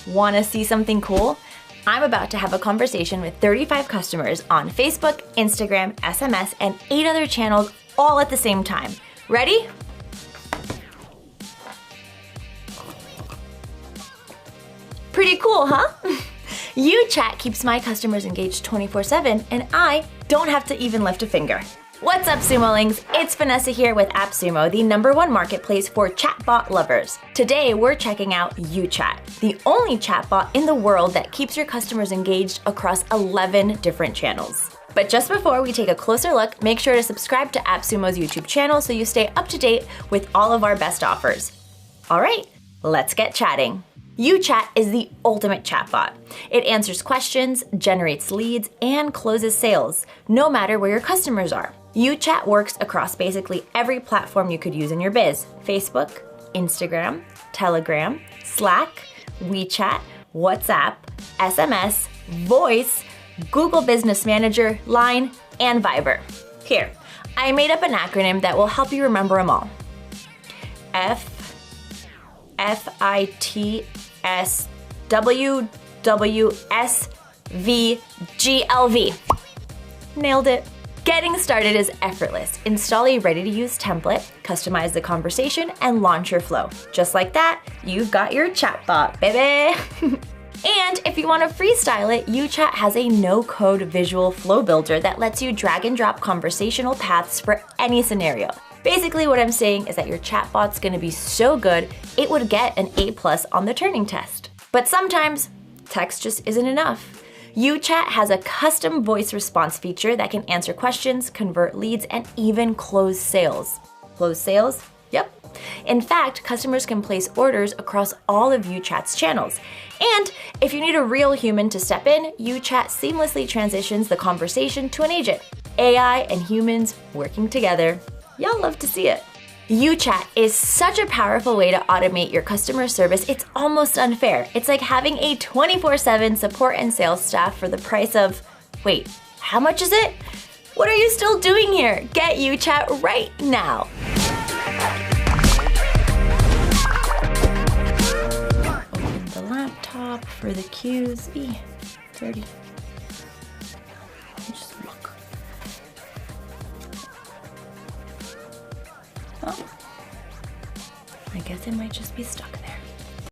Wanna see something cool? I'm about to have a conversation with 35 customers on Facebook, Instagram, SMS, and 8 other channels all at the same time. Ready? Pretty cool, huh? UChat keeps my customers engaged 24/7, and I don't have to even lift a finger. What's up, Sumolings? It's Vanessa here with AppSumo, the #1 marketplace for chatbot lovers. Today, we're checking out UChat, the only chatbot in the world that keeps your customers engaged across 11 different channels. But just before we take a closer look, make sure to subscribe to AppSumo's YouTube channel so you stay up to date with all of our best offers. All right, let's get chatting. UChat is the ultimate chatbot. It answers questions, generates leads, and closes sales, no matter where your customers are. UChat works across basically every platform you could use in your biz: Facebook, Instagram, Telegram, Slack, WeChat, WhatsApp, SMS, Voice, Google Business Manager, Line, and Viber. Here, I made up an acronym that will help you remember them all. FITSWWSVGLV. Nailed it. Getting started is effortless. Install a ready-to-use template, customize the conversation, and launch your flow. Just like that, you've got your chatbot, baby. And if you want to freestyle it, UChat has a no-code visual flow builder that lets you drag and drop conversational paths for any scenario. Basically, what I'm saying is that your chatbot's gonna be so good, it would get an A+ on the Turing test. But sometimes, text just isn't enough. UChat has a custom voice response feature that can answer questions, convert leads, and even close sales. Close sales? Yep. In fact, customers can place orders across all of UChat's channels. And if you need a real human to step in, UChat seamlessly transitions the conversation to an agent. AI and humans working together. Y'all love to see it. UChat is such a powerful way to automate your customer service, it's almost unfair. It's like having a 24/7 support and sales staff for the price of, wait, how much is it? What are you still doing here? Get UChat right now. Open the laptop for the cues. Dirty. Just look. Oh, I guess it might just be stuck there.